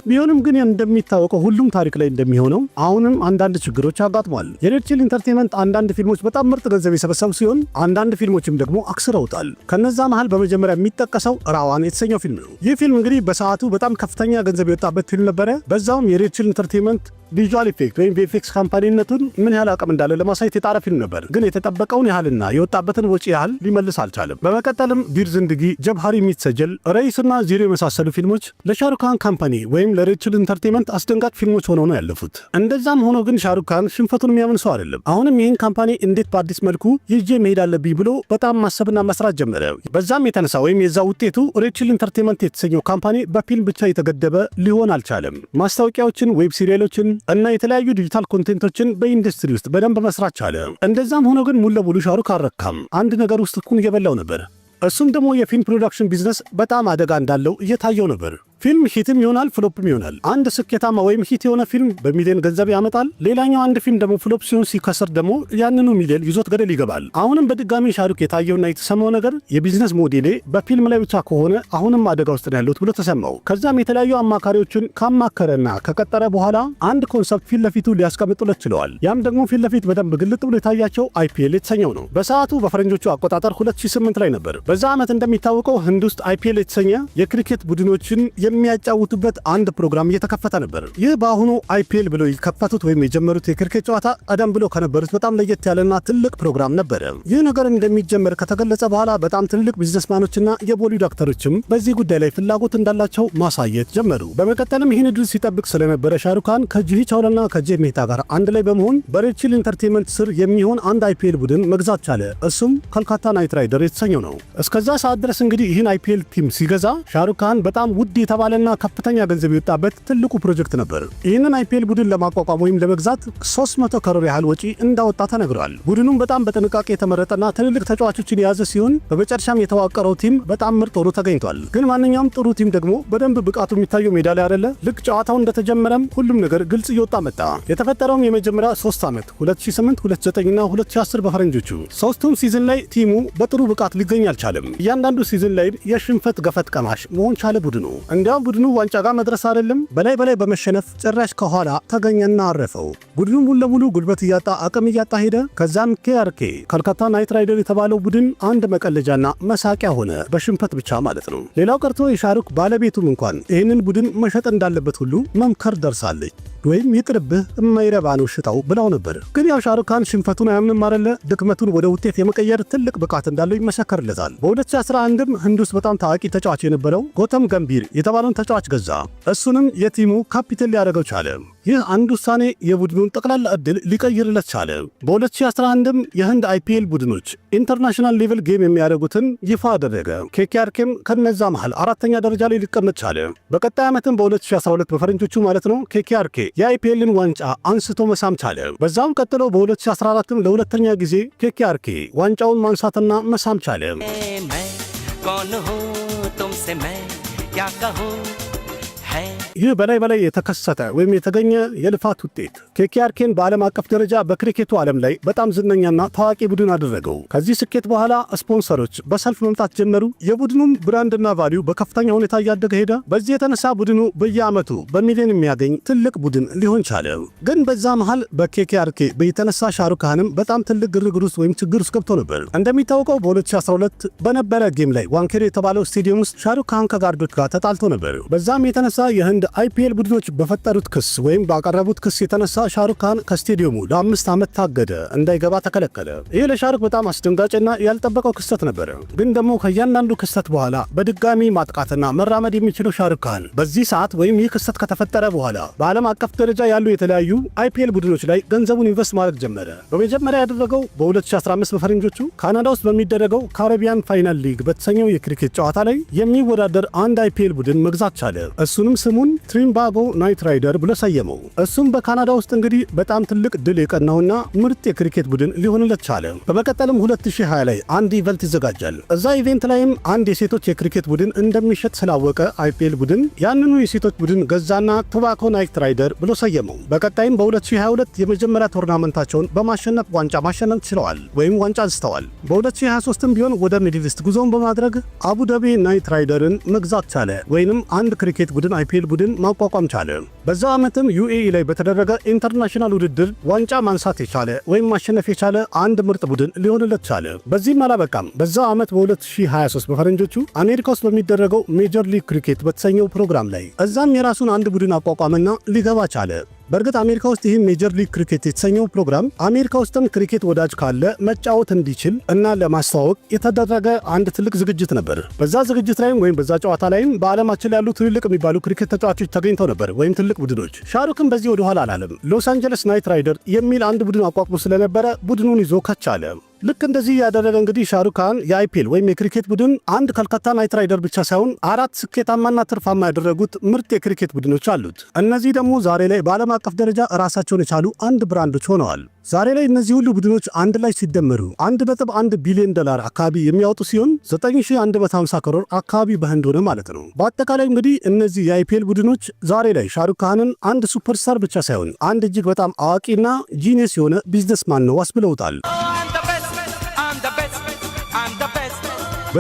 S2: ቢሆንም ግን እንደሚታወቀው ሁሉም ታሪክ ላይ እንደሚሆነው አሁንም አንዳንድ ችግሮች አጋጥሟል። የሬድ ቺሊ ኢንተርቴይንመንት አንዳንድ ፊልሞች በጣም ምርጥ ገንዘብ የሰበሰቡ ሲሆን አንዳንድ ፊልሞችም ደግሞ አክስረውታል። ከነዛ መሃል በመጀመሪያ የሚጠቀሰው ራዋን የተሰኘው ፊልም ነው። ይህ ፊልም እንግዲህ በሰዓቱ በጣም ከፍተኛ ገንዘብ የወጣበት ፊልም ነበረ። በዛውም የሬድ ቺሊ ኢንተርቴይንመንት ቪዥዋል ኢፌክት ወይም ቪኤፍኤክስ ካምፓኒነቱን ምን ያህል አቅም እንዳለ ለማሳየት የጣረ ፊልም ነበር። ግን የተጠበቀውን ያህልና የወጣበትን ወጪ ያህል ሊመልስ አልቻለም። በመቀጠልም ቢር ዝንድጊ፣ ጀብሃሪ ሚትሰጀል፣ ረይስና ዚሮ የመሳሰሉ ፊልሞች ለሻሩካን ካምፓኒ ወይም ለሬድ ቺሊ ኢንተርቴይንመንት አስደንጋጭ ፊልሞች ሆነው ነው ያለፉት። እንደዛም ሆኖ ግን ሻሩካን ሽንፈቱን የሚያምን ሰው አይደለም። አሁንም ይህን ካምፓኒ እንዴት በአዲስ መልኩ ይዤ መሄድ አለብኝ ብሎ በጣም ማሰብና መስራት ጀመረ። በዛም የተነሳ ወይም የዛ ውጤቱ ሬድ ቺሊ ኢንተርቴይንመንት የተሰኘው ካምፓኒ በፊልም ብቻ የተገደበ ሊሆን አልቻለም። ማስታወቂያዎችን፣ ዌብ ሲሪየሎችን እና የተለያዩ ዲጂታል ኮንቴንቶችን በኢንዱስትሪ ውስጥ በደንብ መስራት ቻለ። እንደዛም ሆኖ ግን ሙሉ ለሙሉ ሻሩክ አልረካም። አንድ ነገር ውስጥ እኩን እየበላው ነበር። እሱም ደግሞ የፊልም ፕሮዳክሽን ቢዝነስ በጣም አደጋ እንዳለው እየታየው ነበር። ፊልም ሂትም ይሆናል ፍሎፕም ይሆናል። አንድ ስኬታማ ወይም ሂት የሆነ ፊልም በሚሊዮን ገንዘብ ያመጣል። ሌላኛው አንድ ፊልም ደግሞ ፍሎፕ ሲሆን ሲከሰር ደግሞ ያንኑ ሚሊዮን ይዞት ገደል ይገባል። አሁንም በድጋሚ ሻሩክ የታየውና የተሰማው ነገር የቢዝነስ ሞዴሌ በፊልም ላይ ብቻ ከሆነ አሁንም አደጋ ውስጥ ነው ያለሁት ብሎ ተሰማው። ከዛም የተለያዩ አማካሪዎችን ካማከረና ከቀጠረ በኋላ አንድ ኮንሰፕት ፊት ለፊቱ ሊያስቀምጡለት ችለዋል። ያም ደግሞ ፊት ለፊት በደንብ ግልጥ ብሎ የታያቸው አይፒኤል የተሰኘው ነው። በሰዓቱ በፈረንጆቹ አቆጣጠር 2008 ላይ ነበር። በዛ ዓመት እንደሚታወቀው ህንድ ውስጥ አይፒኤል የተሰኘ የክሪኬት ቡድኖችን የሚያጫውቱበት አንድ ፕሮግራም እየተከፈተ ነበር። ይህ በአሁኑ አይፒኤል ብለው የከፈቱት ወይም የጀመሩት የክሪኬት ጨዋታ ቀደም ብሎ ከነበሩት በጣም ለየት ያለና ትልቅ ፕሮግራም ነበረ። ይህ ነገር እንደሚጀመር ከተገለጸ በኋላ በጣም ትልልቅ ቢዝነስማኖችና የቦሊውድ አክተሮችም በዚህ ጉዳይ ላይ ፍላጎት እንዳላቸው ማሳየት ጀመሩ። በመቀጠልም ይህን ድል ሲጠብቅ ስለነበረ ሻሩካን ከጁሂ ቻውላና ከጄ ሜህታ ጋር አንድ ላይ በመሆን በሬድ ቺሊ ኢንተርቴይንመንት ስር የሚሆን አንድ አይፒኤል ቡድን መግዛት ቻለ። እሱም ኮልካታ ናይት ራይደር የተሰኘው ነው። እስከዛ ሰዓት ድረስ እንግዲህ ይህን አይፒኤል ቲም ሲገዛ ሻሩካን በጣም ውድ የተባለና ከፍተኛ ገንዘብ የወጣበት ትልቁ ፕሮጀክት ነበር። ይህንን አይፒኤል ቡድን ለማቋቋም ወይም ለመግዛት 300 ከሮር ያህል ወጪ እንዳወጣ ተነግሯል። ቡድኑም በጣም በጥንቃቄ የተመረጠና ትልልቅ ተጫዋቾችን የያዘ ሲሆን በመጨረሻም የተዋቀረው ቲም በጣም ምርጥ ሆኖ ተገኝቷል። ግን ማንኛውም ጥሩ ቲም ደግሞ በደንብ ብቃቱ የሚታየው ሜዳ ላይ አይደለ? ልክ ጨዋታው እንደተጀመረም ሁሉም ነገር ግልጽ እየወጣ መጣ። የተፈጠረውም የመጀመሪያ 3 ዓመት 2008፣ 2009 እና 2010 በፈረንጆቹ ሶስቱም ሲዝን ላይ ቲሙ በጥሩ ብቃት ሊገኝ አልቻለም። እያንዳንዱ ሲዝን ላይ የሽንፈት ገፈት ቀማሽ መሆን ቻለ ቡድኑ። እንዲያውም ቡድኑ ዋንጫ ጋር መድረስ አይደለም በላይ በመሸነፍ ጭራሽ ከኋላ ተገኘና አረፈው። ቡድኑ ሙሉ ለሙሉ ጉልበት እያጣ አቅም እያጣ ሄደ። ከዛም ኬአርኬ ኮልካታ ናይት ራይደር የተባለው ቡድን አንድ መቀለጃና መሳቂያ ሆነ፣ በሽንፈት ብቻ ማለት ነው። ሌላው ቀርቶ የሻሩክ ባለቤቱም እንኳን ይህንን ቡድን መሸጥ እንዳለበት ሁሉ መምከር ደርሳለች። ወይም ይቅርብህ የማይረባ ነው ሽጣው ብለው ነበር። ግን ያው ሻሩክ ካን ሽንፈቱን አያምንም አይደለ? ድክመቱን ወደ ውጤት የመቀየር ትልቅ ብቃት እንዳለው ይመሰከርለታል። በ2011ም ህንድ ውስጥ በጣም ታዋቂ ተጫዋች የነበረው ጎተም ገምቢር የተባለውን ተጫዋች ገዛ። እሱንም የቲሙ ካፒቴን ሊያደርገው ቻለ። ይህ አንድ ውሳኔ የቡድኑን ጠቅላላ ዕድል ሊቀይርለት ቻለ። በ2011ም የህንድ አይፒኤል ቡድኖች ኢንተርናሽናል ሌቭል ጌም የሚያደርጉትን ይፋ አደረገ። ኬኬአርኬም ከነዛ መሃል 4ኛ ደረጃ ላይ ሊቀመጥ ቻለ። በቀጣይ ዓመትም በ2012 በፈረንጆቹ ማለት ነው ኬኬአርኬ የአይፒኤልን ዋንጫ አንስቶ መሳም ቻለ። በዛም ቀጥሎ በ2014ም ለሁለተኛ ጊዜ ኬኬአርኬ ዋንጫውን ማንሳትና መሳም ቻለ። ይህ በላይ የተከሰተ ወይም የተገኘ የልፋት ውጤት ኬኬአርኬን በዓለም አቀፍ ደረጃ በክሪኬቱ ዓለም ላይ በጣም ዝነኛና ታዋቂ ቡድን አደረገው። ከዚህ ስኬት በኋላ ስፖንሰሮች በሰልፍ መምጣት ጀመሩ። የቡድኑም ብራንድና ቫልዩ በከፍተኛ ሁኔታ እያደገ ሄደ። በዚህ የተነሳ ቡድኑ በየዓመቱ በሚሊዮን የሚያገኝ ትልቅ ቡድን ሊሆን ቻለ። ግን በዛ መሃል በኬኬአርኬ የተነሳ ሻሩክ ካንም በጣም ትልቅ ግርግር ውስጥ ወይም ችግር ውስጥ ገብቶ ነበር። እንደሚታወቀው በ2012 በነበረ ጌም ላይ ዋንኬዴ የተባለው ስቴዲየም ውስጥ ሻሩክ ካን ከጋርዶች ጋር ተጣልቶ ነበር። በዛም የተነሳ የህንድ አይፒኤል ቡድኖች በፈጠሩት ክስ ወይም ባቀረቡት ክስ የተነሳ ሻሩክ ካን ከስቴዲየሙ ለ5 ዓመት ታገደ፣ እንዳይገባ ተከለከለ። ይህ ለሻሩክ በጣም አስደንጋጭና ያልጠበቀው ክስተት ነበር። ግን ደግሞ ከእያንዳንዱ ክስተት በኋላ በድጋሚ ማጥቃትና መራመድ የሚችለው ሻሩክ ካን በዚህ ሰዓት ወይም ይህ ክስተት ከተፈጠረ በኋላ በዓለም አቀፍ ደረጃ ያሉ የተለያዩ አይፒኤል ቡድኖች ላይ ገንዘቡን ኢንቨስት ማድረግ ጀመረ። በመጀመሪያ ያደረገው በ2015 በፈረንጆቹ ካናዳ ውስጥ በሚደረገው ካሪቢያን ፋይናል ሊግ በተሰኘው የክሪኬት ጨዋታ ላይ የሚወዳደር አንድ አይፒኤል ቡድን መግዛት ቻለ። እሱንም ስሙን ትሪምባጎ ናይት ራይደር ብሎ ሰየመው። እሱም በካናዳ ውስጥ እንግዲህ በጣም ትልቅ ድል የቀናውና ምርጥ የክሪኬት ቡድን ሊሆንለት ቻለ። በመቀጠልም 2020 ላይ አንድ ኢቨንት ይዘጋጃል። እዛ ኢቨንት ላይም አንድ የሴቶች የክሪኬት ቡድን እንደሚሸጥ ስላወቀ አይፒኤል ቡድን ያንኑ የሴቶች ቡድን ገዛና ቶባኮ ናይት ራይደር ብሎ ሰየመው። በቀጣይም በ2022 የመጀመሪያ ቶርናመንታቸውን በማሸነፍ ዋንጫ ማሸነፍ ችለዋል ወይም ዋንጫ አንስተዋል። በ2023ም ቢሆን ወደ ሚድል ኢስት ጉዞውን በማድረግ አቡዳቢ ናይት ራይደርን መግዛት ቻለ ወይንም አንድ ክሪኬት ቡድን አይፒኤል ቡድን ማቋቋም ቻለ። በዛው ዓመትም ዩኤኢ ላይ በተደረገ ኢንተርናሽናል ውድድር ዋንጫ ማንሳት የቻለ ወይም ማሸነፍ የቻለ አንድ ምርጥ ቡድን ሊሆንለት ቻለ። በዚህም አላበቃም። በዛው ዓመት በ2023 በፈረንጆቹ አሜሪካ ውስጥ በሚደረገው ሜጀር ሊግ ክሪኬት በተሰኘው ፕሮግራም ላይ እዛም የራሱን አንድ ቡድን አቋቋመና ሊገባ ቻለ። በእርግጥ አሜሪካ ውስጥ ይህ ሜጀር ሊግ ክሪኬት የተሰኘው ፕሮግራም አሜሪካ ውስጥም ክሪኬት ወዳጅ ካለ መጫወት እንዲችል እና ለማስተዋወቅ የተደረገ አንድ ትልቅ ዝግጅት ነበር። በዛ ዝግጅት ላይም ወይም በዛ ጨዋታ ላይም በዓለማችን ላይ ያሉ ትልልቅ የሚባሉ ክሪኬት ተጫዋቾች ተገኝተው ነበር ወይም ትልቅ ቡድኖች። ሻሩክም በዚህ ወደ ኋላ አላለም። ሎስ አንጀለስ ናይት ራይደር የሚል አንድ ቡድን አቋቁሞ ስለነበረ ቡድኑን ይዞ ከቻለ። ልክ እንደዚህ ያደረገ እንግዲህ ሻሩክ ካን የአይፒኤል ወይም የክሪኬት ቡድን አንድ ኮልካታ ናይት ራይደር ብቻ ሳይሆን 4 ስኬታማና ትርፋማ ያደረጉት ምርጥ የክሪኬት ቡድኖች አሉት። እነዚህ ደግሞ ዛሬ ላይ በዓለም አቀፍ ደረጃ ራሳቸውን የቻሉ አንድ ብራንዶች ሆነዋል። ዛሬ ላይ እነዚህ ሁሉ ቡድኖች አንድ ላይ ሲደመሩ 1.1 ቢሊዮን ዶላር አካባቢ የሚያወጡ ሲሆን 9150 ከሮር አካባቢ በህንድ ሆነ ማለት ነው። በአጠቃላይ እንግዲህ እነዚህ የአይፒኤል ቡድኖች ዛሬ ላይ ሻሩክ ካንን አንድ ሱፐርስታር ብቻ ሳይሆን አንድ እጅግ በጣም አዋቂና ጂኒየስ የሆነ ቢዝነስማን ነው አስብለውታል።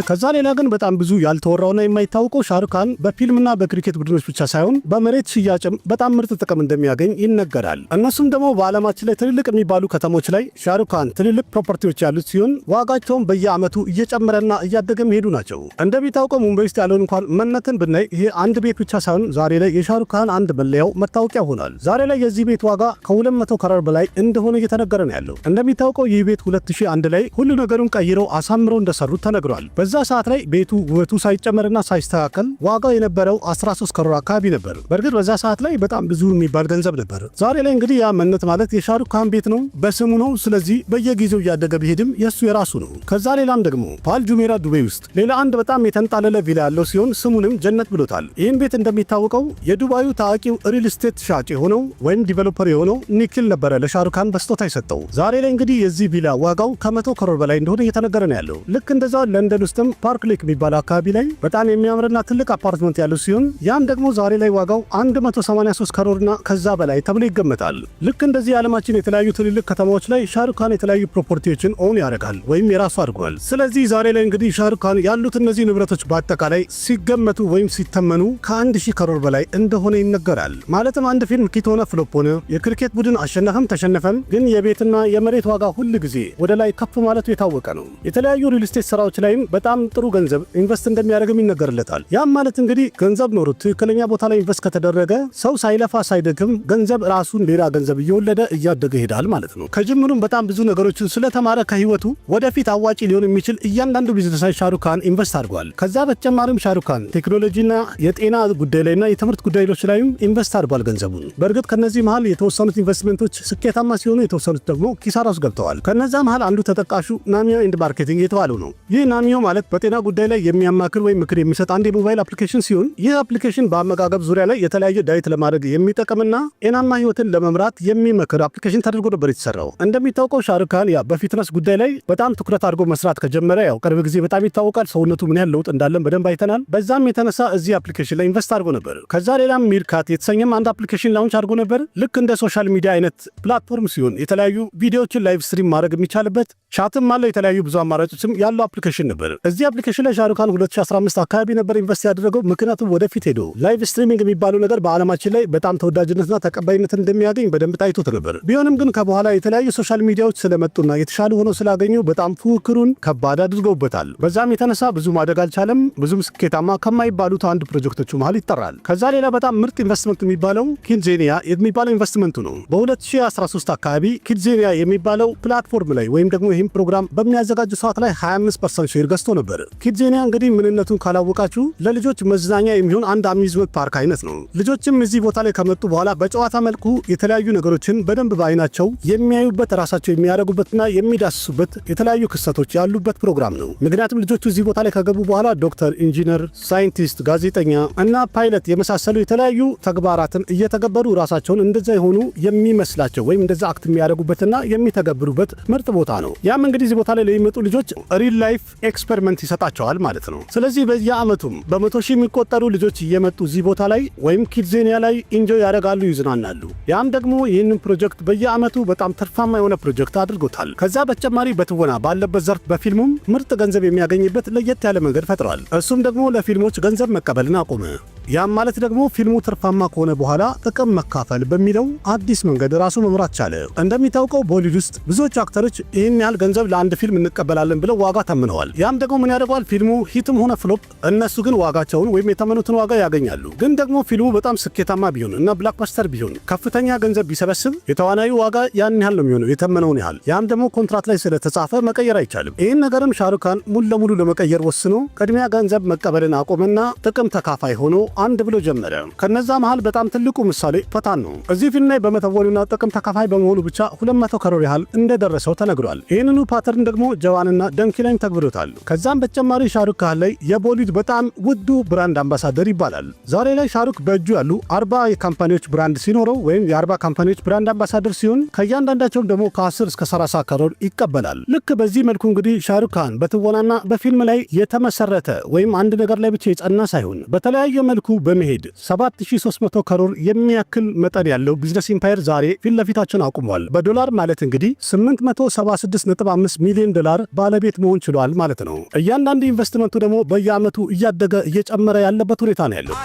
S2: ከዛ ሌላ ግን በጣም ብዙ ያልተወራውና የማይታወቀው ሻሩክ ካን በፊልምና በክሪኬት ቡድኖች ብቻ ሳይሆን በመሬት ሽያጭም በጣም ምርጥ ጥቅም እንደሚያገኝ ይነገራል። እነሱም ደግሞ በዓለማችን ላይ ትልልቅ የሚባሉ ከተሞች ላይ ሻሩክ ካን ትልልቅ ፕሮፐርቲዎች ያሉት ሲሆን ዋጋቸውም በየዓመቱ እየጨመረና እያደገ መሄዱ ናቸው። እንደሚታወቀው ሙምባይ ውስጥ ያለውን እንኳን መነትን ብናይ ይሄ አንድ ቤት ብቻ ሳይሆን ዛሬ ላይ የሻሩክ ካን አንድ መለያው መታወቂያ ሆኗል። ዛሬ ላይ የዚህ ቤት ዋጋ ከ200 ከሮር በላይ እንደሆነ እየተነገረ ነው ያለው። እንደሚታወቀው ይህ ቤት 2001 ላይ ሁሉ ነገሩን ቀይረው አሳምረው እንደሰሩት ተነግሯል። በዛ ሰዓት ላይ ቤቱ ውበቱ ሳይጨመርና ሳይስተካከል ዋጋው የነበረው 13 ከሮር አካባቢ ነበር። በእርግጥ በዛ ሰዓት ላይ በጣም ብዙ የሚባል ገንዘብ ነበር። ዛሬ ላይ እንግዲህ ያ መነት ማለት የሻሩክ ካን ቤት ነው፣ በስሙ ነው። ስለዚህ በየጊዜው እያደገ ቢሄድም የሱ የራሱ ነው። ከዛ ሌላም ደግሞ ፓል ጁሜራ ዱባይ ውስጥ ሌላ አንድ በጣም የተንጣለለ ቪላ ያለው ሲሆን ስሙንም ጀነት ብሎታል። ይህን ቤት እንደሚታወቀው የዱባዩ ታዋቂው ሪል ስቴት ሻጭ የሆነው ወይም ዲቨሎፐር የሆነው ኒኪል ነበረ ለሻሩክ ካን በስጦታ የሰጠው። ዛሬ ላይ እንግዲህ የዚህ ቪላ ዋጋው ከ100 ከሮር በላይ እንደሆነ እየተነገረ ነው ያለው። ልክ እንደዛ ለንደን ውስጥም ፓርክ ሌክ የሚባል አካባቢ ላይ በጣም የሚያምርና ትልቅ አፓርትመንት ያለው ሲሆን ያም ደግሞ ዛሬ ላይ ዋጋው 183 ከሮርና ከዛ በላይ ተብሎ ይገመታል። ልክ እንደዚህ የዓለማችን የተለያዩ ትልልቅ ከተማዎች ላይ ሻሩክ ካን የተለያዩ ፕሮፐርቲዎችን ኦን ያደርጋል ወይም የራሱ አድርጓል። ስለዚህ ዛሬ ላይ እንግዲህ ሻሩክ ካን ያሉት እነዚህ ንብረቶች በአጠቃላይ ሲገመቱ ወይም ሲተመኑ ከ1000 ከሮር በላይ እንደሆነ ይነገራል። ማለትም አንድ ፊልም ሂት ሆነ ፍሎፕ ሆነ፣ የክሪኬት ቡድን አሸነፈም ተሸነፈም፣ ግን የቤትና የመሬት ዋጋ ሁል ጊዜ ወደ ላይ ከፍ ማለቱ የታወቀ ነው። የተለያዩ ሪል ስቴት ስራዎች ላይም በጣም ጥሩ ገንዘብ ኢንቨስት እንደሚያደርግም ይነገርለታል። ያም ማለት እንግዲህ ገንዘብ ኖሮት ትክክለኛ ቦታ ላይ ኢንቨስት ከተደረገ ሰው ሳይለፋ ሳይደክም ገንዘብ ራሱን ሌላ ገንዘብ እየወለደ እያደገ ይሄዳል ማለት ነው። ከጅምሩም በጣም ብዙ ነገሮችን ስለተማረ ከህይወቱ ወደፊት አዋጪ ሊሆን የሚችል እያንዳንዱ ቢዝነስ ላይ ሻሩክ ካን ኢንቨስት አድርጓል። ከዛ በተጨማሪም ሻሩክ ካን ቴክኖሎጂና የጤና ጉዳይ ላይና የትምህርት ጉዳዮች ላይም ኢንቨስት አድርጓል ገንዘቡን። በእርግጥ ከነዚህ መሃል የተወሰኑት ኢንቨስትመንቶች ስኬታማ ሲሆኑ የተወሰኑት ደግሞ ኪሳራ ውስጥ ገብተዋል። ከነዛ መሃል አንዱ ተጠቃሹ ናሚዮ ኤንድ ማርኬቲንግ የተባለው ነው። ይህ ናሚዮ ማለት በጤና ጉዳይ ላይ የሚያማክር ወይም ምክር የሚሰጥ አንድ የሞባይል አፕሊኬሽን ሲሆን ይህ አፕሊኬሽን በአመጋገብ ዙሪያ ላይ የተለያየ ዳይት ለማድረግ የሚጠቅምና ጤናማ ህይወትን ለመምራት የሚመክር አፕሊኬሽን ተደርጎ ነበር የተሰራው። እንደሚታወቀው ሻሩክ ካን ያ በፊትነስ ጉዳይ ላይ በጣም ትኩረት አድርጎ መስራት ከጀመረ ያው ቅርብ ጊዜ በጣም ይታወቃል። ሰውነቱ ምን ያህል ለውጥ እንዳለን በደንብ አይተናል። በዛም የተነሳ እዚህ አፕሊኬሽን ላይ ኢንቨስት አድርጎ ነበር። ከዛ ሌላም ሚርካት የተሰኘም አንድ አፕሊኬሽን ላውንች አድርጎ ነበር። ልክ እንደ ሶሻል ሚዲያ አይነት ፕላትፎርም ሲሆን የተለያዩ ቪዲዮዎችን ላይቭ ስትሪም ማድረግ የሚቻልበት ቻትም አለው። የተለያዩ ብዙ አማራጮችም ያለው አፕሊኬሽን ነበር። እዚህ አፕሊኬሽን ላይ ሻሩክ ካን 2015 አካባቢ ነበር ኢንቨስት ያደረገው። ምክንያቱም ወደፊት ሄዶ ላይቭ ስትሪሚንግ የሚባለው ነገር በዓለማችን ላይ በጣም ተወዳጅነትና ተቀባይነትን እንደሚያገኝ በደንብ ታይቶት ነበር። ቢሆንም ግን ከበኋላ የተለያዩ ሶሻል ሚዲያዎች ስለመጡና የተሻሉ ሆነው ስላገኙ በጣም ፉክክሩን ከባድ አድርገውበታል። በዛም የተነሳ ብዙ ማደግ አልቻለም። ብዙም ስኬታማ ከማይባሉት አንድ ፕሮጀክቶቹ መሃል ይጠራል። ከዛ ሌላ በጣም ምርጥ ኢንቨስትመንት የሚባለው ኪድዜኒያ የሚባለው ኢንቨስትመንቱ ነው። በ2013 አካባቢ ኪድዜኒያ የሚባለው ፕላትፎርም ላይ ወይም ደግሞ ይህም ፕሮግራም በሚያዘጋጁ ሰዓት ላይ 25% ሼር ገዝቶ ነበር። ኪድዜኒያ እንግዲህ ምንነቱን ካላወቃችሁ ለልጆች መዝናኛ የሚሆን አንድ አሚዝመንት ፓርክ አይነት ነው። ልጆችም እዚህ ቦታ ላይ ከመጡ በኋላ በጨዋታ መልኩ የተለያዩ ነገሮችን በደንብ በአይናቸው የሚያዩበት ራሳቸው የሚያደርጉበትና የሚዳስሱበት የተለያዩ ክስተቶች ያሉበት ፕሮግራም ነው። ምክንያቱም ልጆቹ እዚህ ቦታ ላይ ከገቡ በኋላ ዶክተር፣ ኢንጂነር፣ ሳይንቲስት፣ ጋዜጠኛ እና ፓይለት የመሳሰሉ የተለያዩ ተግባራትን እየተገበሩ ራሳቸውን እንደዛ የሆኑ የሚመስላቸው ወይም እንደዛ አክት የሚያደርጉበትና የሚተገብሩበት ምርጥ ቦታ ነው። ያም እንግዲህ እዚህ ቦታ ላይ ለሚመጡ ልጆች ሪል ላይፍ ኤክስፐሪመንት ይሰጣቸዋል ማለት ነው። ስለዚህ በየአመቱም በመቶ ሺህ የሚቆጠሩ ልጆች እየመጡ እዚህ ቦታ ላይ ወይም ኪድዜኒያ ላይ ኢንጆይ ያደርጋሉ፣ ይዝናናሉ። ያም ደግሞ ይህንን ፕሮጀክት በየአመቱ በጣም ትርፋማ የሆነ ፕሮጀክት አድርጎታል። ከዛ በተጨማሪ በትወና ባለበት ዘርፍ በፊልሙም ምርጥ ገንዘብ የሚያገኝበት ለየት ያለ መንገድ ፈጥሯል። እሱም ደግሞ ለፊልሞች ገንዘብ መቀበልን አቆመ። ያም ማለት ደግሞ ፊልሙ ትርፋማ ከሆነ በኋላ ጥቅም መካፈል በሚለው አዲስ መንገድ ራሱ መምራት ቻለ። እንደሚታወቀው ቦሊውድ ውስጥ ብዙዎች አክተሮች ይህን ያህል ገንዘብ ለአንድ ፊልም እንቀበላለን ብለው ዋጋ ተምነዋል። ያም ደግሞ ምን ያደርገዋል? ፊልሙ ሂትም ሆነ ፍሎፕ እነሱ ግን ዋጋቸውን ወይም የተመኑትን ዋጋ ያገኛሉ። ግን ደግሞ ፊልሙ በጣም ስኬታማ ቢሆን እና ብላክባስተር ቢሆን ከፍተኛ ገንዘብ ቢሰበስብ የተዋናዩ ዋጋ ያን ያህል ነው የሚሆነው፣ የተመነውን ያህል። ያም ደግሞ ኮንትራት ላይ ስለተጻፈ መቀየር አይቻልም። ይህን ነገርም ሻሩክ ካን ሙሉ ለሙሉ ለመቀየር ወስኖ ቅድሚያ ገንዘብ መቀበልን አቆመና ጥቅም ተካፋይ ሆኖ አንድ ብሎ ጀመረ። ከነዛ መሃል በጣም ትልቁ ምሳሌ ፐታን ነው። እዚህ ፊልም ላይ በመተወኑና ጥቅም ተካፋይ በመሆኑ ብቻ 200 ከሮር ያህል እንደደረሰው ተነግሯል። ይህንኑ ፓተርን ደግሞ ጀዋንና ደንኪ ላይም ተግብሮታል። ከዛም በተጨማሪ ሻሩክ ካን ላይ የቦሊውድ በጣም ውዱ ብራንድ አምባሳደር ይባላል። ዛሬ ላይ ሻሩክ በእጁ ያሉ 40 የካምፓኒዎች ብራንድ ሲኖረው ወይም የ40 ካምፓኒዎች ብራንድ አምባሳደር ሲሆን ከእያንዳንዳቸውም ደግሞ ከ10 እስከ 30 ከሮር ይቀበላል። ልክ በዚህ መልኩ እንግዲህ ሻሩክ ካን በትወናና በፊልም ላይ የተመሰረተ ወይም አንድ ነገር ላይ ብቻ የጸና ሳይሆን በተለያየ መልኩ በመሄድ 7300 ከሮር የሚያክል መጠን ያለው ቢዝነስ ኢምፓየር ዛሬ ፊት ለፊታችን አቁሟል። በዶላር ማለት እንግዲህ 876.5 ሚሊዮን ዶላር ባለቤት መሆን ችሏል ማለት ነው። እያንዳንዱ ኢንቨስትመንቱ ደግሞ በየዓመቱ እያደገ እየጨመረ ያለበት ሁኔታ ነው ያለው።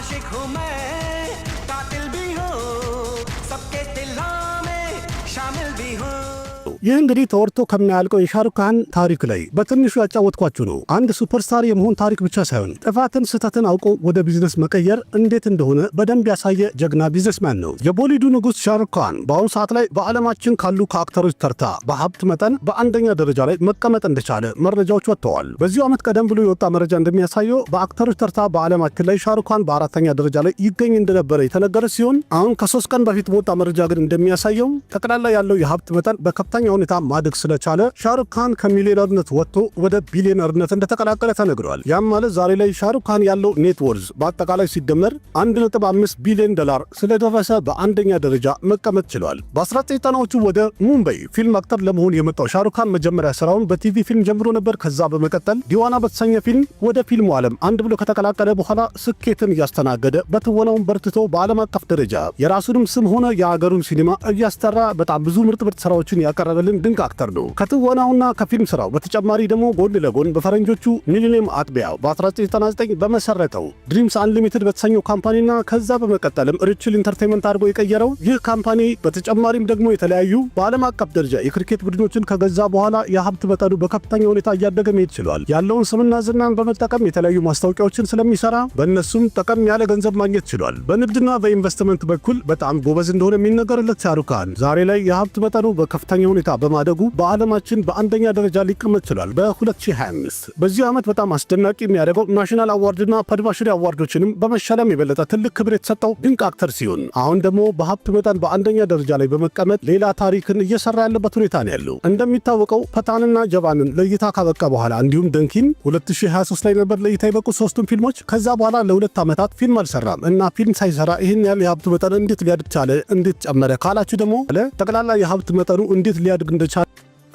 S2: ይህ እንግዲህ ተወርቶ ከሚያልቀው የሻሩክ ካን ታሪክ ላይ በትንሹ ያጫወትኳችሁ ነው። አንድ ሱፐርስታር የመሆን ታሪክ ብቻ ሳይሆን ጥፋትን፣ ስህተትን አውቆ ወደ ቢዝነስ መቀየር እንዴት እንደሆነ በደንብ ያሳየ ጀግና ቢዝነስማን ነው። የቦሊውዱ ንጉሥ ሻሩክ ካን በአሁኑ ሰዓት ላይ በዓለማችን ካሉ ከአክተሮች ተርታ በሀብት መጠን በአንደኛ ደረጃ ላይ መቀመጥ እንደቻለ መረጃዎች ወጥተዋል። በዚሁ ዓመት ቀደም ብሎ የወጣ መረጃ እንደሚያሳየው በአክተሮች ተርታ በዓለማችን ላይ ሻሩክ ካን በአራተኛ ደረጃ ላይ ይገኝ እንደነበረ የተነገረ ሲሆን አሁን ከ3 ቀን በፊት በወጣ መረጃ ግን እንደሚያሳየው ጠቅላላ ያለው የሀብት መጠን በከፍተኛ ሁኔታ ማደግ ስለቻለ ሻሩክ ካን ከሚሊዮነርነት ወጥቶ ወደ ቢሊዮነርነት እንደተቀላቀለ ተነግሯል። ያም ማለት ዛሬ ላይ ሻሩክ ካን ያለው ኔት ወርዝ በአጠቃላይ ሲደመር 1.5 ቢሊዮን ዶላር ስለደረሰ በአንደኛ ደረጃ መቀመጥ ችሏል። በ1990ዎቹ ወደ ሙምባይ ፊልም አክተር ለመሆን የመጣው ሻሩክ ካን መጀመሪያ ስራውን በቲቪ ፊልም ጀምሮ ነበር። ከዛ በመቀጠል ዲዋና በተሰኘ ፊልም ወደ ፊልሙ ዓለም አንድ ብሎ ከተቀላቀለ በኋላ ስኬትን እያስተናገደ በትወናውን በርትቶ በዓለም አቀፍ ደረጃ የራሱንም ስም ሆነ የአገሩን ሲኒማ እያስተራ በጣም ብዙ ምርጥ ስራዎችን ያቀረበልን ድንቅ አክተር ነው። ከትወናውና ከፊልም ስራው በተጨማሪ ደግሞ ጎን ለጎን በፈረንጆቹ ሚሊኒየም አጥቢያ በ1999 በመሰረተው ድሪምስ አንሊሚትድ በተሰኘው ካምፓኒና ከዛ በመቀጠልም ሪችል ኢንተርቴይንመንት አድርጎ የቀየረው ይህ ካምፓኒ በተጨማሪም ደግሞ የተለያዩ በዓለም አቀፍ ደረጃ የክሪኬት ቡድኖችን ከገዛ በኋላ የሀብት መጠኑ በከፍተኛ ሁኔታ እያደገ መሄድ ችሏል። ያለውን ስምና ዝናን በመጠቀም የተለያዩ ማስታወቂያዎችን ስለሚሰራ በእነሱም ጠቀም ያለ ገንዘብ ማግኘት ችሏል። በንግድና በኢንቨስትመንት በኩል በጣም ጎበዝ እንደሆነ የሚነገርለት ሻሩክ ካን ዛሬ ላይ የሀብት መጠኑ በከፍተኛ ሁኔታ በማደጉ በዓለማችን በአንደኛ ደረጃ ሊቀመጥ ችሏል። በ2025 በዚህ ዓመት በጣም አስደናቂ የሚያደርገው ናሽናል አዋርድና ፐድማሽሪ አዋርዶችንም በመሸለም የበለጠ ትልቅ ክብር የተሰጠው ድንቅ አክተር ሲሆን አሁን ደግሞ በሀብት መጠን በአንደኛ ደረጃ ላይ በመቀመጥ ሌላ ታሪክን እየሰራ ያለበት ሁኔታ ነው ያለው። እንደሚታወቀው ፐታንና ጀባንን ለእይታ ካበቃ በኋላ እንዲሁም ደንኪን 2023 ላይ ነበር ለእይታ የበቁ ሶስቱም ፊልሞች። ከዛ በኋላ ለ2 ዓመታት ፊልም አልሰራም እና ፊልም ሳይሰራ ይህን ያህል የሀብት መጠን እንዴት ሊያድግ ቻለ? እንዴት ጨመረ ካላችሁ ደግሞ ጠቅላላ የሀብት መጠኑ እንዴት ሊያድግ እንደቻለ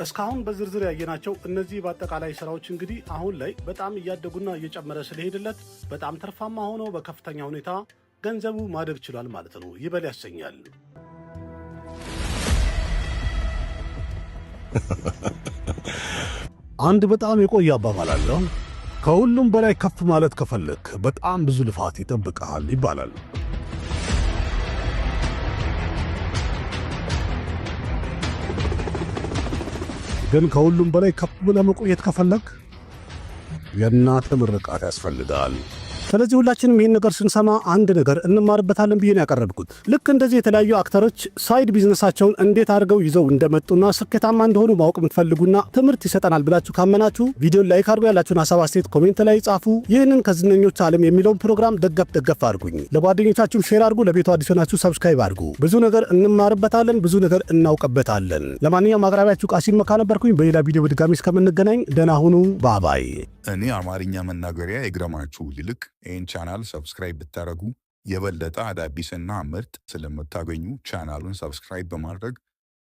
S2: እስካሁን በዝርዝር ያየናቸው እነዚህ በአጠቃላይ ስራዎች እንግዲህ አሁን ላይ በጣም እያደጉና እየጨመረ ስለሄድለት በጣም ትርፋማ ሆኖ በከፍተኛ ሁኔታ ገንዘቡ ማደግ ችሏል ማለት ነው። ይበል ያሰኛል። አንድ በጣም የቆየ አባባል አለ። ከሁሉም በላይ ከፍ ማለት ከፈለክ በጣም ብዙ ልፋት ይጠብቅሃል ይባላል። ግን ከሁሉም በላይ ከፍ ብለህ መቆየት ከፈለክ የእናንተ ምርቃት ያስፈልጋል። ስለዚህ ሁላችንም ይህን ነገር ስንሰማ አንድ ነገር እንማርበታለን ብዬ ነው ያቀረብኩት። ልክ እንደዚህ የተለያዩ አክተሮች ሳይድ ቢዝነሳቸውን እንዴት አድርገው ይዘው እንደመጡና ስኬታማ እንደሆኑ ማወቅ የምትፈልጉና ትምህርት ይሰጠናል ብላችሁ ካመናችሁ ቪዲዮን ላይክ አድርጉ። ያላችሁን ሀሳብ አስተያየት ኮሜንት ላይ ጻፉ። ይህንን ከዝነኞች ዓለም የሚለውን ፕሮግራም ደገፍ አድርጉኝ። ለጓደኞቻችሁም ሼር አድርጉ። ለቤቱ አዲስ ሆናችሁ ሰብስክራይብ አድርጉ። ብዙ ነገር እንማርበታለን፣ ብዙ ነገር እናውቅበታለን። ለማንኛውም አቅራቢያችሁ ቃሲም መካ ነበርኩኝ። በሌላ ቪዲዮ በድጋሚ እስከምንገናኝ ደህና ሁኑ። ባባይ።
S3: እኔ አማርኛ መናገሪያ የግረማችሁ ይልቅ ይህን ቻናል ሰብስክራይብ ብታደረጉ የበለጠ አዳዲስና ምርጥ ስለምታገኙ ቻናሉን ሰብስክራይብ በማድረግ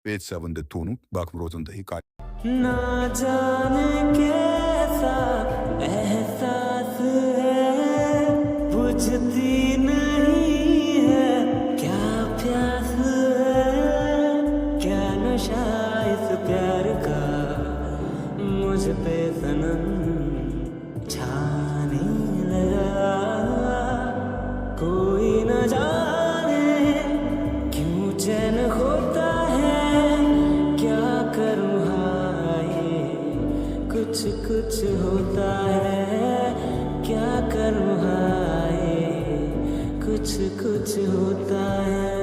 S3: ቤተሰብ እንድትሆኑ በአክብሮት እንጠይቃለን።
S1: ना जाने कैसा एहसास है बुझती नहीं है क्या प्यास है क्या नशा इस प्यार का मुझ पे सनम छाने लगा कोई न जाने क्यों चैन होता है क्या करूँ कुछ होता है क्या करूँ हाय कुछ होता है।